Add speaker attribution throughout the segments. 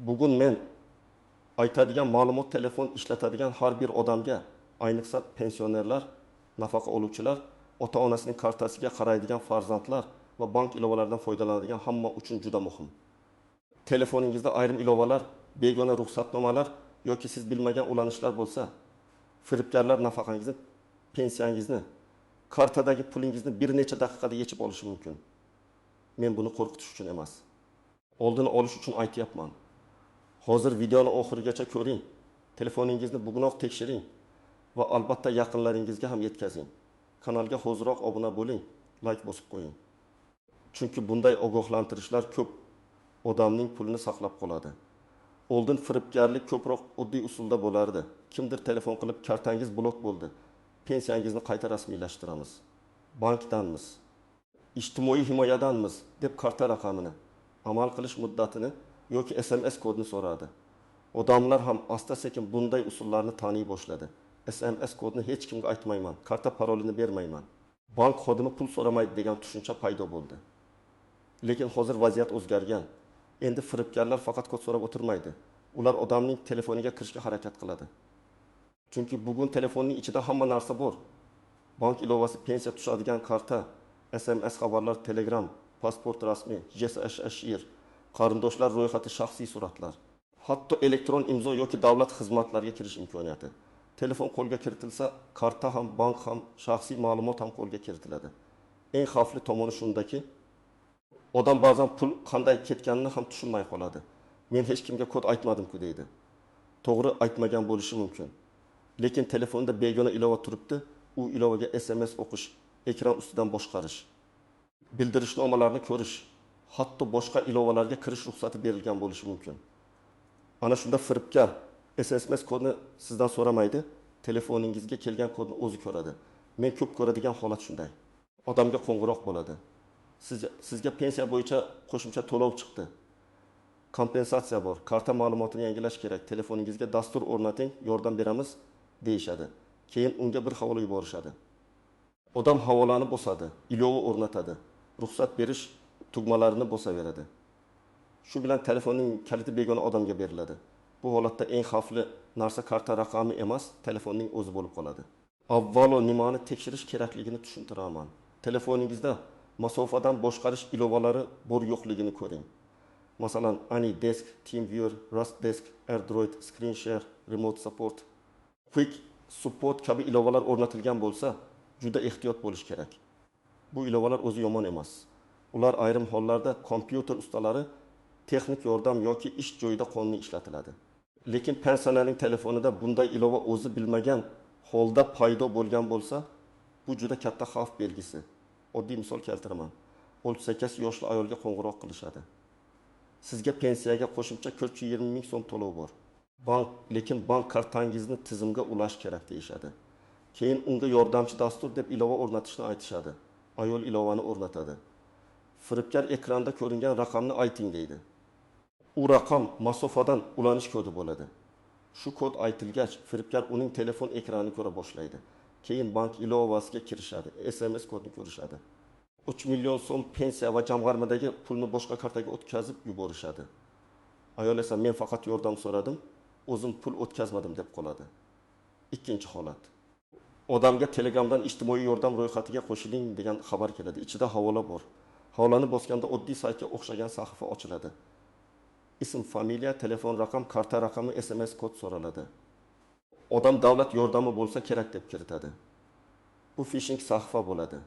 Speaker 1: Bugun men aytadigan ma'lumot telefon ishlatadigan har bir odamga, ayniqsa pensionerlar, nafaqa oluvchilar, ota-onasining kartasiga qaraydigan farzandlar va bank ilovalaridan foydalanadigan hamma uchun juda muhim. Telefoningizda ayrim ilovalar, begona ruxsatnomalar yoki siz bilmagan ulanishlar bo'lsa, firibgarlar nafaqangizni, pensiyangizni, kartadagi pulingizni bir necha daqiqada yechib olishi mumkin. Men buni qo'rqitish uchun emas, oldini olish uchun aytyapman. Hozir videoni oxirigacha ko'ring, telefoningizni bugunoq tekshiring va albatta yaqinlaringizga ham yetkazing. Kanalga hoziroq obuna bo'ling, like bosib qo'ying. Chunki bunday ogohlantirishlar ko'p odamning pulini saqlab qoladi. Oldin firibgarlik ko'proq oddiy usulda bo'lardi. Kimdir telefon qilib, kartangiz blok bo'ldi, pensiyangizni qayta rasmiylashtiramiz, bankdanmiz, ijtimoiy himoyadanmiz deb karta raqamini, amal qilish muddatini yoki SMS kodini so'radi. Odamlar ham asta-sekin bunday usullarni taniy boshladi. SMS kodini hech kimga aytmayman, karta parolini bermayman. Bank xodimi pul so'ramaydi degan tushuncha paydo bo'ldi. Lekin hozir vaziyat o'zgargan. Endi firibgarlar faqat kod so'rab o'tirmaydi. Ular odamning telefoniga kirishga harakat qiladi. Chunki bugun telefonning ichida hamma narsa bor. Bank ilovasi, pensiya tushadigan karta, SMS xabarlar, Telegram, pasport rasmi, JSHR, qarindoshlar ro'yxati, shaxsiy suratlar, hatto elektron imzo yoki davlat xizmatlariga kirish imkoniyati. Telefon qo'lga kiritilsa, karta ham, bank ham, shaxsiy ma'lumot ham qo'lga kiritiladi. Eng xavfli tomoni shundaki, odam ba'zan pul qanday ketganini ham tushunmay qoladi. Men hech kimga kod aytmadim-ku deydi. To'g'ri, aytmagan bo'lishi mumkin. Lekin telefonda begona ilova turibdi, u ilovaga SMS o'qish, ekran ustidan boshqarish, bildirishnomalarni ko'rish, hatto boshqa ilovalarga kirish ruxsati berilgan bo'lishi mumkin. Ana shunda firibgar SMS kodni sizdan so'ramaydi, telefoningizga kelgan kodni o'zi ko'radi. Men ko'p ko'radigan holat shunday. Odamga qo'ng'iroq bo'ladi. Sizga pensiya bo'yicha qo'shimcha to'lov chiqdi. Kompensatsiya bor, karta ma'lumotini yangilash kerak, telefoningizga dastur o'rnating, yordam beramiz deyishadi. Keyin unga bir havola yuborishadi. Odam havolani bosadi, ilova o'rnatadi, ruxsat berish tugmalarini bosaveradi. Shu bilan telefonning kaliti begona odamga beriladi. Bu holatda eng xavfli narsa karta raqami emas, telefonning o'zi bo'lib qoladi. Avvalo nimani tekshirish kerakligini tushuntiraman. Telefoningizda masofadan boshqarish ilovalari bor yo'qligini ko'ring. Masalan, AnyDesk, TeamViewer, RustDesk, AirDroid, ScreenShare, Remote Support, Quick Support kabi ilovalar o'rnatilgan bo'lsa, juda ehtiyot bo'lish kerak. Bu ilovalar o'zi yomon emas. Ular ayrim hollarda kompyuter ustalari texnik yordam yoki ish joyida qonuniy ishlatiladi. Lekin pensionerning telefonida bunday ilova o'zi bilmagan holda paydo bo'lgan bo'lsa, bu juda katta xavf belgisi. Oddiy misol keltiraman. 38 yoshli ayolga qo'ng'iroq qilishadi. Sizga pensiyaga qo'shimcha 420 ming so'm to'lov bor. Lekin bank kartangizni tizimga ulash kerak deyishadi. Keyin unga yordamchi dastur deb ilova o'rnatishni aytishadi. Ayol ilovani o'rnatadi. Firibgar ekranda ko'ringan raqamni ayting deydi. U raqam masofadan ulanish kodi bo'ladi. Shu kod aytilgach, firibgar uning telefon ekranini ko'ra boshlaydi. Keyin bank ilovasiga kirishadi, SMS kodini ko'rishadi. 3 million so'm pensiya va jamg'armadagi pulni boshqa kartaga o'tkazib yuborishadi. Ayol esa men faqat yordam so'radim, o'zim pul o'tkazmadim deb qoladi. Ikkinchi holat. Odamga Telegramdan ijtimoiy yordam ro'yxatiga qo'shiling degan xabar keladi. Ichida havola bor. Havolani bosganda oddiy saytga o'xshagan sahifa ochiladi. Ism, familiya, telefon raqam, karta raqami, SMS kod so'raladi. Odam davlat yordami bo'lsa kerak deb kiritadi. Bu phishing sahifa bo'ladi.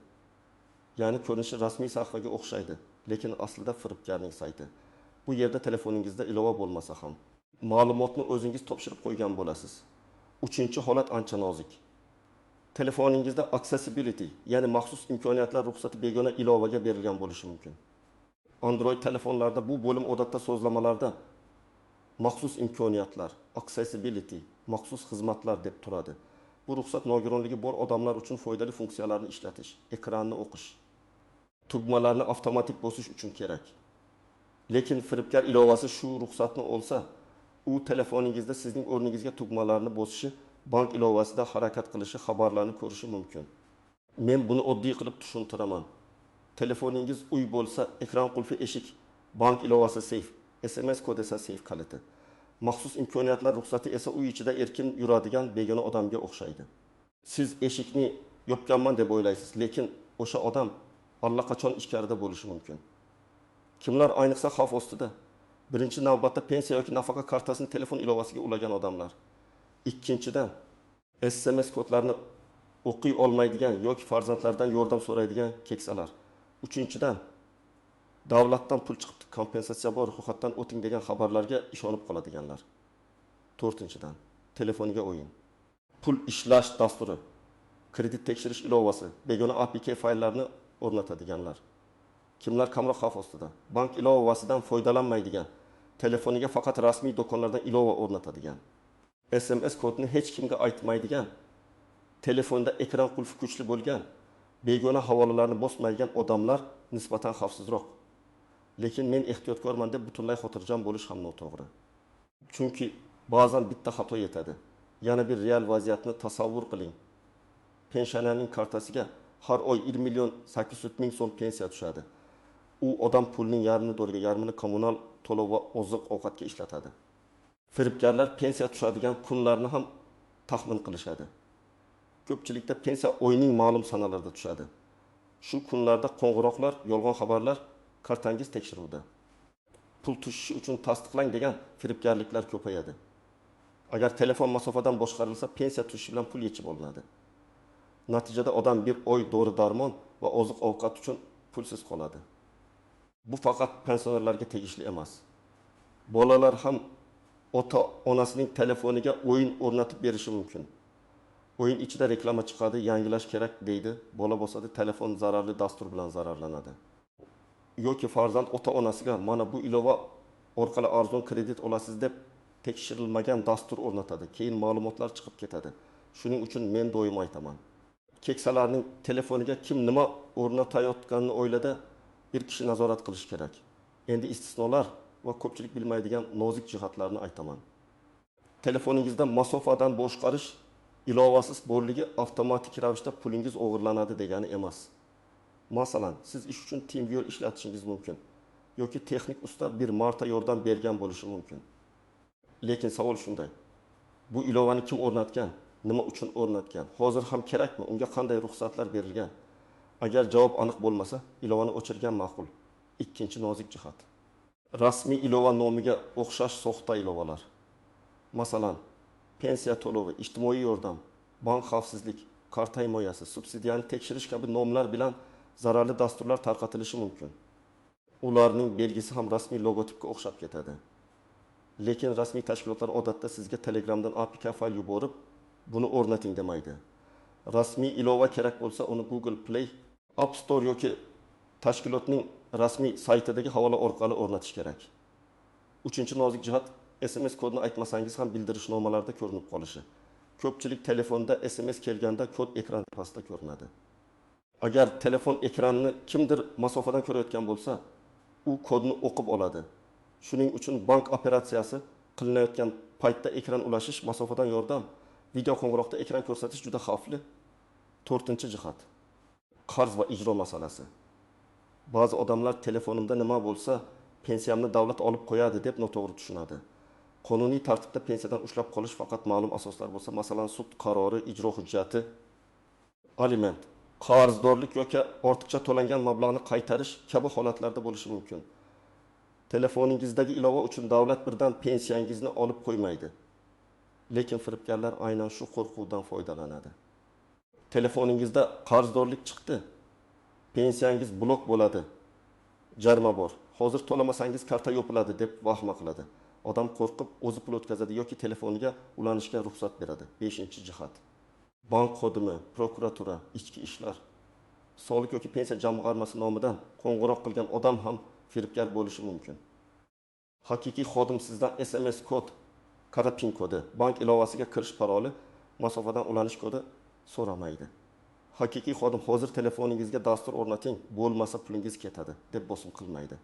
Speaker 1: Ya'ni ko'rinishi rasmiy sahifaga o'xshaydi, lekin aslida firibgarning sayti. Bu yerda telefoningizda ilova bo'lmasa ham ma'lumotni o'zingiz topshirib qo'ygan bo'lasiz. Uchinchi holat ancha nozik. Telefoningizda accessibility, ya'ni maxsus imkoniyatlar ruxsati begona ilovaga berilgan bo'lishi mumkin. Android telefonlarda bu bo'lim odatda so'zlamalarda maxsus imkoniyatlar, accessibility, maxsus xizmatlar deb turadi. Bu ruxsat nogironligi bor odamlar uchun foydali funksiyalarni ishlatish, ekranni o'qish, tugmalarni avtomatik bosish uchun kerak. Lekin firibgar ilovasi shu ruxsatni olsa, u telefoningizda sizning o'rningizga tugmalarni bosishi, bank ilovasida harakat qilishi, xabarlarni ko'rishi mumkin. Men buni oddiy qilib tushuntiraman. Telefoningiz uy bo'lsa, ekran qulfi eshik, bank ilovasi seyf, SMS kod esa seyf kaliti. Maxsus imkoniyatlar ruxsati esa uy ichida erkin yuradigan begona odamga o'xshaydi. Siz eshikni yopganman deb o'ylaysiz, lekin o'sha odam allaqachon ichkarida bo'lishi mumkin. Kimlar ayniqsa xavf ostida? Birinchi navbatda pensiya yoki nafaqa kartasini telefon ilovasiga ulagan odamlar. Ikkinchidan, SMS kodlarni o'qiy olmaydigan yoki farzandlaridan yordam so'raydigan keksalar. Uchinchidan, davlatdan pul chiqibdi, kompensatsiya bor, ro'yxatdan o'ting degan xabarlarga ishonib qoladiganlar. To'rtinchidan, telefoniga o'yin. Pul ishlash dasturi, kredit tekshirish ilovasi, begona APK fayllarni o'rnatadiganlar. Kimlar kamroq xavf ostida? Bank ilovasidan foydalanmaydigan, telefoniga faqat rasmiy do'konlardan ilova o'rnatadigan, SMS kodini hech kimga aytmaydigan, telefonda ekran qulfi kuchli bo'lgan, begona havolalarni bosmaydigan odamlar nisbatan xavfsizroq. Lekin men ehtiyotkorman deb butunlay xotirjam bo'lish ham noto'g'ri. Chunki ba'zan bitta xato yetadi. Yana bir real vaziyatni tasavvur qiling. Pensionerning kartasiga har oy 1 million 800 ming so'm pensiya tushadi. U odam pulning yarmini do'rga, yarmini kommunal to'lov va oziq ovqatga ishlatadi. Firibgarlar pensiya tushadigan kunlarni ham taxmin qilishadi. Ko'pchilikda pensiya oyning ma'lum sanalarida tushadi. Shu kunlarda qo'ng'iroqlar, yolg'on xabarlar, kartangiz tekshiruvda. Pul tushishi uchun tasdiqlang degan firibgarliklar ko'payadi. Agar telefon masofadan boshqarilsa, pensiya tushishi bilan pul yechib olinadi. Natijada odam bir oy dori-darmon va oziq-ovqat uchun pulsiz qoladi. Bu faqat pensionerlarga tegishli emas. Bolalar ham ota-onasining telefoniga o'yin o'rnatib berishi mumkin. O'yin ichida reklama chiqadi, yangilash kerak deydi. Bola bosadi, telefon zararli dastur bilan zararlanadi. Yoki farzand ota-onasiga mana bu ilova orqali arzon kredit olasiz deb tekshirilmagan dastur o'rnatadi. Keyin ma'lumotlar chiqib ketadi. Shuning uchun men doim aytaman. Keksalarning telefoniga kim nima o'rnatayotganini o'ylada bir kishi nazorat qilish kerak. Endi istisnolar va ko'pchilik bilmaydigan nozik jihatlarni aytaman. Telefoningizda masofadan boshqarish ilovasiz borligi avtomatik ravishda pulingiz o'g'irlanadi degani emas. Masalan, siz ish uchun TeamViewer ishlatishingiz mumkin yoki texnik usta bir marta yordam bergan bo'lishi mumkin. Lekin savol shunday. Bu ilovani kim o'rnatgan? Nima uchun o'rnatgan? Hozir ham kerakmi? Unga qanday ruxsatlar berilgan? Agar javob aniq bo'lmasa, ilovani o'chirgan ma'qul. Ikkinchi nozik jihat. Rasmiy ilova nomiga o'xshash soxta ilovalar. Masalan, pensiya to'lovi, ijtimoiy yordam, bank xavfsizlik, karta himoyasi, subsidiyani tekshirish kabi nomlar bilan zararli dasturlar tarqatilishi mumkin. Ularning belgisi ham rasmiy logotipga o'xshab ketadi. Lekin rasmiy tashkilotlar odatda sizga Telegramdan APK fayl yuborib, buni o'rnating demaydi. Rasmiy ilova kerak bo'lsa, uni Google Play, App Store yoki tashkilotning rasmiy saytidagi havola orqali o'rnatish kerak. Uchinchi nozik jihat, SMS kodini aytmasangiz ham bildirishnomalarda ko'rinib qolishi. Ko'pchilik telefonda SMS kelganda kod ekran pastda ko'rinadi. Agar telefon ekranini kimdir masofadan ko'rayotgan bo'lsa, u kodni o'qib oladi. Shuning uchun bank operatsiyasi qilinayotgan paytda ekran ulashish, masofadan yordam, video qo'ng'iroqda ekran ko'rsatish juda xavfli. To'rtinchi jihat, qarz va ijro masalasi. Ba'zi odamlar telefonimda nima bo'lsa, pensiyamni davlat olib qo'yadi deb noto'g'ri tushunadi. Qonuniy tartibda pensiyadan ushlab qolish faqat ma'lum asoslar bo'lsa, masalan, sud qarori, ijro hujjati, aliment, qarzdorlik yoki ortiqcha to'langan mablag'ni qaytarish kabi holatlarda bo'lishi mumkin. Telefoningizdagi ilova uchun davlat birdan pensiyangizni olib qo'ymaydi. Lekin firibgarlar aynan shu qo'rquvdan foydalanadi. Telefoningizda qarzdorlik chiqdi, pensiyangiz blok bo'ladi, jarima bor, hozir to'lamasangiz karta yopiladi deb vahima qiladi. Odam qo'rqib o'zi pul o'tkazadi yoki telefoniga ulanishga ruxsat beradi. 5-jihat. Bank xodimi, prokuratura, ichki ishlar, soliq yoki pensiya jamg'armasi nomidan qo'ng'iroq qilgan odam ham firibgar bo'lishi mumkin. Haqiqiy xodim sizdan SMS kod, karapin kodi, bank ilovasiga kirish paroli, masofadan ulanish kodi so'ramaydi. Haqiqiy xodim hozir telefoningizga dastur o'rnating, bo'lmasa pulingiz ketadi deb bosim qilmaydi.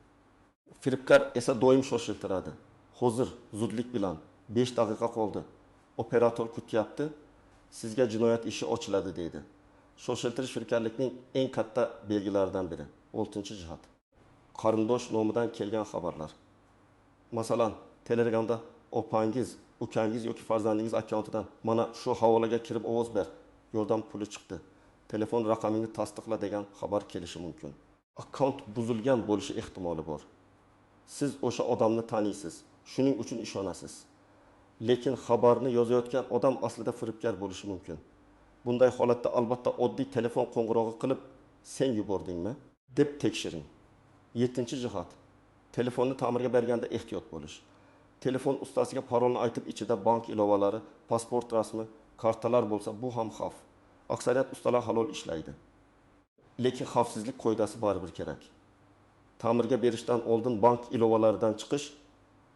Speaker 1: Firibgar esa doim shoshiltiradi. Hozir zudlik bilan 5 daqiqa qoldi. Operator kutyapti, sizga jinoyat ishi ochiladi deydi. Shoshiltirish firibgarlikning eng katta belgilaridan biri. 6-jihat. Qarindosh nomidan kelgan xabarlar. masalan, Telegramda opangiz, ukangiz yoki farzandingiz akkauntidan mana shu havolaga kirib ovoz ber, yordam puli chiqdi, telefon raqamingni tasdiqla degan xabar kelishi mumkin. Akkaunt buzilgan bo'lishi ehtimoli bor. Siz o'sha odamni taniysiz, shuning uchun ishonasiz. Lekin xabarni yozayotgan odam aslida firibgar bo'lishi mumkin. Bunday holatda albatta oddiy telefon qo'ng'irog'i qilib, sen yubordingmi deb tekshiring. 7-jihat. Telefonni ta'mirga berganda ehtiyot bo'lish. Telefon ustasiga parolni aytib, ichida bank ilovalari, pasport rasmi, kartalar bo'lsa, bu ham xavf. Aksariyat ustalar halol ishlaydi. Lekin xavfsizlik qoidasi baribir kerak. Ta'mirga berishdan oldin bank ilovalaridan chiqish,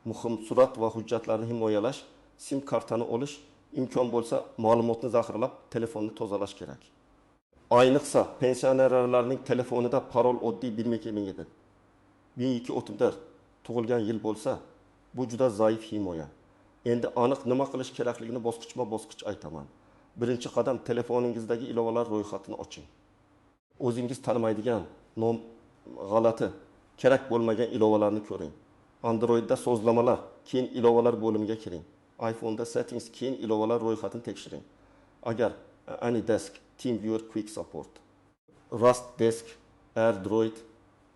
Speaker 1: muhim surat va hujjatlarni himoyalash, sim kartani olish, imkon bo'lsa ma'lumotni zaxiralab, telefonni tozalash kerak. Ayniqsa pensionerlarning telefonida parol oddiy bilmagan edi. 1234 tug'ilgan yil bo'lsa, bu juda zaif himoya. Endi aniq nima qilish kerakligini bosqichma-bosqich aytaman. Birinchi qadam, telefoningizdagi ilovalar ro'yxatini oching. O'zingiz tanimaydigan, nom g'alati, kerak bo'lmagan ilovalarni ko'ring. Androidda sozlamalar, keyin ilovalar bo'limiga kiring. iPhone'da settings, keyin ilovalar ro'yxatini tekshiring. Agar AnyDesk, TeamViewer Quick Support, Rust Desk, AirDroid,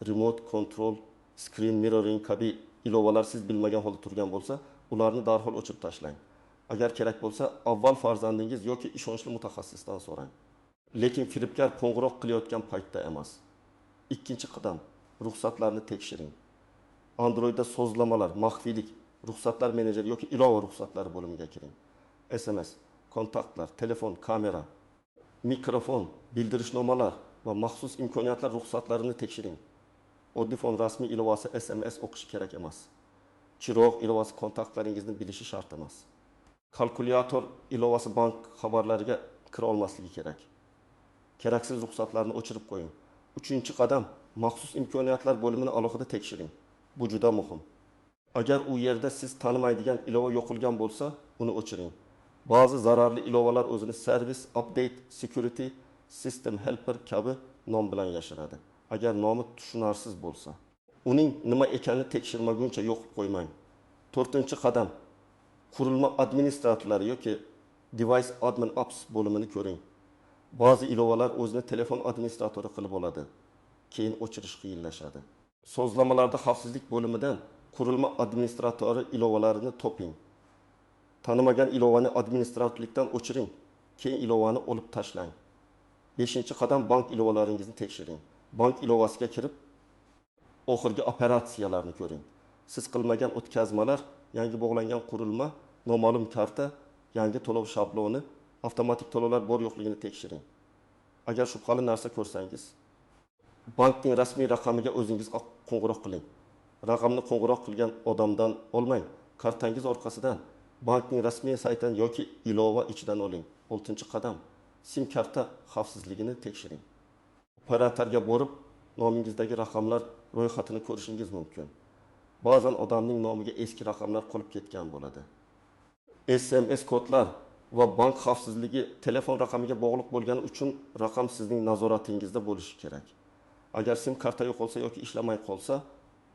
Speaker 1: Remote Control, Screen Mirroring kabi ilovalar siz bilmagan holda turgan bo'lsa, ularni darhol o'chirib tashlang. Agar kerak bo'lsa, avval farzandingiz yoki ishonchli mutaxassisdan so'rang. Lekin firibgar qo'ng'iroq qilayotgan paytda emas. Ikkinchi qadam, ruxsatlarni tekshiring. Androidda sozlamalar, maxfiylik, ruxsatlar menejeri yoki ilova ruxsatlari bo'limiga kiring. SMS, kontaktlar, telefon, kamera, mikrofon, bildirishnomalar va maxsus imkoniyatlar ruxsatlarini tekshiring. Oddiy fon rasmiy ilovasi SMS o'qishi kerak emas. Chiroq ilovasi kontaktlaringizni bilishi shart emas. Kalkulyator ilovasi bank xabarlariga kira olmasligi kerak. Keraksiz ruxsatlarni o'chirib qo'ying. 3-qadam, maxsus imkoniyatlar bo'limini alohida tekshiring. Bu juda muhim. Agar u yerda siz tanimaydigan ilova yo'qolgan bo'lsa, uni o'chiring. Ba'zi zararli ilovalar o'zini Service, Update, Security, System Helper kabi nom bilan yashiradi. Agar nomi tushunarsiz bo'lsa, uning nima ekanini tekshirmaguncha yo'qib qo'ymang. 4-qadam, qurilma administratorlari yoki Device Admin Apps bo'limini ko'ring. Ba'zi ilovalar o'zini telefon administratori qilib oladi. Keyin o'chirish qiyinlashadi. Sozlamalarda xavfsizlik bo'limidan qurilma administratori ilovalarini toping. Tanimagan ilovani administratorlikdan o'chiring. Keyin ilovani olib tashlang. 5-qadam, bank ilovalaringizni tekshiring. Bank ilovasiga kirib, oxirgi operatsiyalarni ko'ring. Siz qilmagan o'tkazmalar, yangi bog'langan qurilma, noma'lum karta, yangi to'lov shabloni, avtomatik to'lovlar bor yo'qligini tekshiring. Agar shubhali narsa ko'rsangiz, bankning rasmiy raqamiga o'zingiz qo'ng'iroq qiling. Raqamni qo'ng'iroq qilgan odamdan olmang. Kartangiz orqasidan bankning rasmiy saytidan yoki ilova ichidan oling. 6-qadam, sim karta xavfsizligini tekshiring. Operatorga borib, nomingizdagi raqamlar ro'yxatini ko'rishingiz mumkin. Ba'zan odamning nomiga eski raqamlar qolib ketgan bo'ladi. SMS kodlar va bank xavfsizligi telefon raqamiga bog'liq bo'lgani uchun raqam sizning nazoratingizda bo'lishi kerak. Agar sim karta yo'qolsa yoki ishlamay qolsa,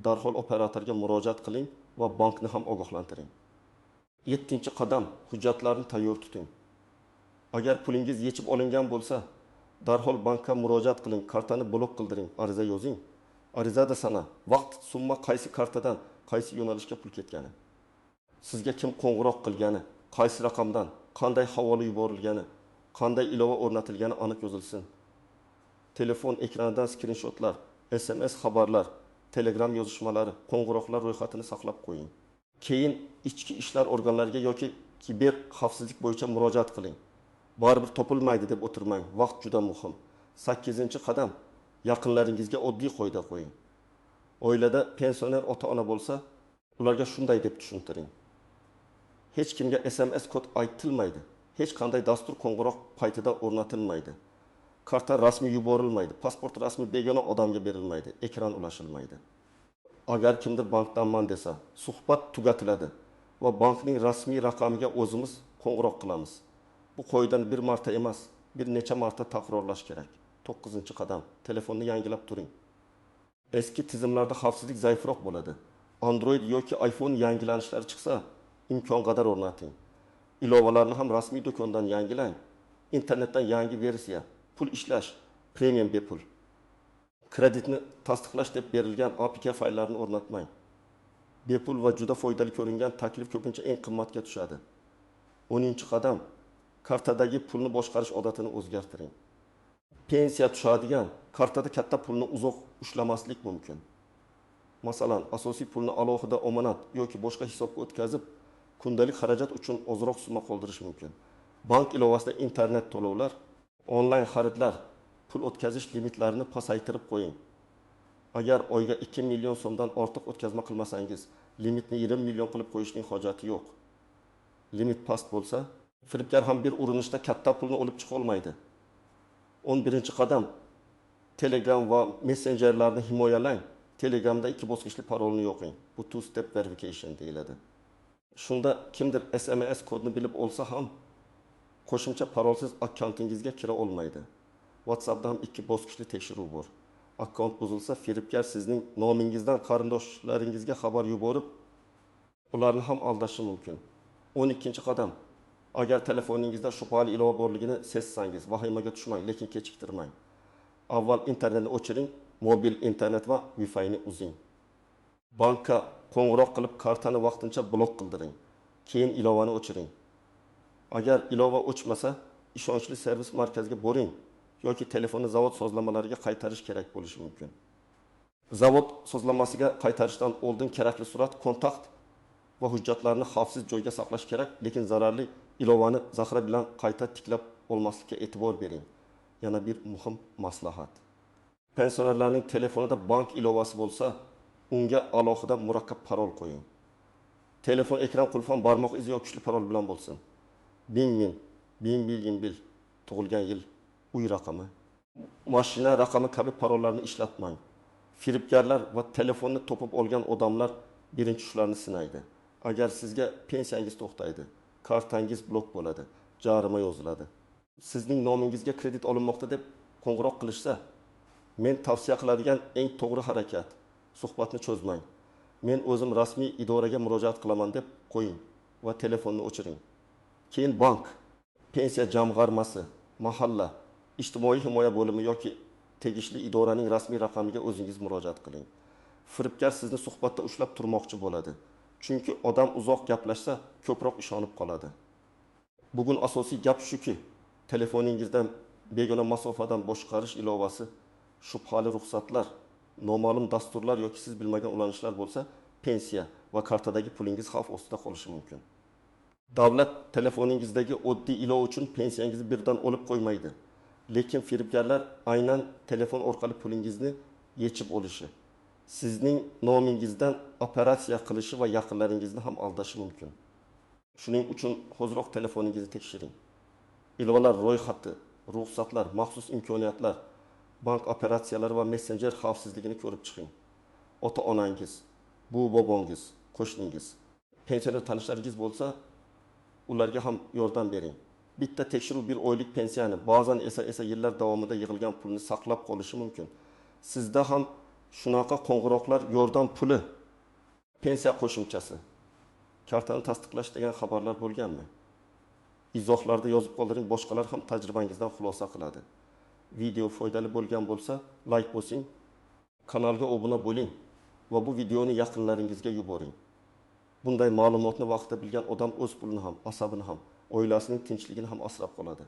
Speaker 1: darhol operatorga murojaat qiling va bankni ham ogohlantiring. 7-qadam, hujjatlarni tayyor tuting. Agar pulingiz yechib olingan bo'lsa, darhol bankka murojaat qiling, kartani blok qildiring, ariza yozing. Arizada sana vaqt, summa, qaysi kartadan, qaysi yo'nalishga pul ketgani, sizga kim qo'ng'iroq qilgani, qaysi raqamdan, qanday havola yuborilgani, qanday ilova o'rnatilgani aniq yozilsin. Telefon ekranidan skrinshotlar, SMS xabarlar, Telegram yozishmalari, qo'ng'iroqlar ro'yxatini saqlab qo'ying. Keyin ichki ishlar organlariga yoki kiber xavfsizlik bo'yicha murojaat qiling. Baribir topilmaydi deb o'tirmang, vaqt juda muhim. 8-qadam, yaqinlaringizga oddiy qoida qo'ying. Oilada pensioner ota-ona bo'lsa, ularga shunday deb tushuntiring. Hech kimga SMS kod aytilmaydi. Hech qanday dastur qo'ng'iroq paytida o'rnatilmaydi. Karta rasmiy yuborilmaydi. Pasport rasmiy begona odamga berilmaydi. Ekran ulashilmaydi. Agar kimdir bankdanman desa, suhbat tugatiladi va bankning rasmiy raqamiga o'zimiz qo'ng'iroq qilamiz. Bu qoidadan bir marta emas, bir necha marta takrorlash kerak. 9-qadam, telefonni yangilab turing. Eski tizimlarda xavfsizlik zaifroq bo'ladi. Android yoki iPhone yangilanishlari chiqsa, imkon qadar o'rnating. Ilovalarni ham rasmiy do'kondan yangilang. Internetdan yangi versiya, pul ishlash, premium bepul. Kreditni tasdiqlash deb berilgan APK fayllarni o'rnatmang. Bepul va juda foydali ko'ringan taklif ko'pincha eng qimmatga tushadi. 10-qadam, kartadagi pulni boshqarish odatini o'zgartiring. Pensiya tushadigan kartada katta pulni uzoq ushlamaslik mumkin. Masalan, asosiy pulni alohida omonat yoki boshqa hisobga o'tkazib, kundalik xarajat uchun ozroq summa qoldirish mumkin. Bank ilovasida internet to'lovlar, onlayn xaridlar, pul o'tkazish limitlarini pasaytirib qo'ying. Agar oyga 2 million so'mdan ortiq o'tkazma qilmasangiz, limitni 20 million qilib qo'yishning hojati yo'q. Limit past bo'lsa, firibgar ham bir urinishda katta pulni olib chiqa olmaydi. 11-qadam, Telegram va messenjerlarni himoyalang. Telegramda 2 bosqichli parolni yo'qing. Bu two-step verification deyiladi. Shunda kimdir SMS kodni bilib olsa ham, qo'shimcha parolsiz akkauntingizga kira olmaydi. WhatsAppda ham 2 bosqichli tekshiruv bor. Akkaunt buzilsa, firibgar sizning nomingizdan qarindoshlaringizga xabar yuborib, ularni ham aldashi mumkin. 12-qadam. Agar telefoningizda shubhali ilova borligini sezsangiz, vahimaga tushmang, lekin kechiktirmang. Avval internetni o'chiring, mobil internet va Wi-Fi ni uzing. Bankka qo'ng'iroq qilib kartani vaqtincha blok qildiring. Keyin ilovani o'chiring. Agar ilova o'chmasa, ishonchli servis markaziga boring yoki telefonni zavod sozlamalariga qaytarish kerak bo'lishi mumkin. Zavod sozlamasiga qaytarishdan oldin kerakli surat, kontakt va hujjatlarni xavfsiz joyga saqlash kerak, lekin zararli ilovani zaxira bilan qayta tiklab olmaslikka e'tibor bering. Yana bir muhim maslahat. Pensionerlarning telefonida bank ilovasi bo'lsa, unga alohida murakkab parol qo'ying. Telefon ekran qulfi ham barmoq izi yoki kuchli parol bilan bo'lsin. Bil, tug'ilgan yil, uy raqami, mashina raqami kabi parollarni ishlatmang. Firibgarlar va telefonni topib olgan odamlar birinchi shularni sinaydi. Agar sizga pensiyangiz to'xtaydi, kartangiz blok bo'ladi, jarima yoziladi. Sizning nomingizga kredit olinmoqda deb qo'ng'iroq qilishsa, men tavsiya qiladigan eng to'g'ri harakat, suhbatni cho'zmang. Men o'zim rasmiy idoraga murojaat qilaman deb qo'ying va telefonni o'chiring. Keyin bank, pensiya jamg'armasi, mahalla, ijtimoiy himoya bo'limi yoki tegishli idoraning rasmiy raqamiga o'zingiz murojaat qiling. Firibgar sizni suhbatda ushlab turmoqchi bo'ladi. Chunki odam uzoq gaplashsa, ko'proq ishonib qoladi. Bugun asosiy gap shuki, telefoningizdan begona masofadan boshqarish ilovasi, shubhali ruxsatlar, noma'lum dasturlar yoki siz bilmagan ulanishlar bo'lsa, pensiya va kartadagi pulingiz xavf ostida qolishi mumkin. Davlat telefoningizdagi oddiy ilova uchun pensiyangizni birdan olib qo'ymaydi. Lekin firibgarlar aynan telefon orqali pulingizni yechib olishi, sizning nomingizdan operatsiya qilishi va yaqinlaringizni ham aldashi mumkin. Shuning uchun hoziroq telefoningizni tekshiring. Ilovalar ro'yxati, ruxsatlar, maxsus imkoniyatlar, bank operatsiyalari va messenjer xavfsizligini ko'rib chiqing. Ota-onangiz, bobongiz, qo'shningiz, pensioner tanishlaringiz bo'lsa, ularga ham yordam bering. Bitta tekshiruv bir oylik pensiyani, ba'zan esa yillar davomida yig'ilgan pulni saqlab qolishi mumkin. Sizda ham shunaqa qo'ng'iroqlar, yordam puli, pensiya qo'shimchasi, kartani tasdiqlash degan xabarlar bo'lganmi? Izohlarda yozib qoldiring, boshqalar ham tajribangizdan xulosa qiladi. Video foydali bo'lgan bo'lsa, like bosing, kanalga obuna bo'ling va bu videoni yaqinlaringizga yuboring. Bunday ma'lumotni vaqtida bilgan odam o'z pulini ham, asabini ham, oilasining tinchligini ham asrab qoladi.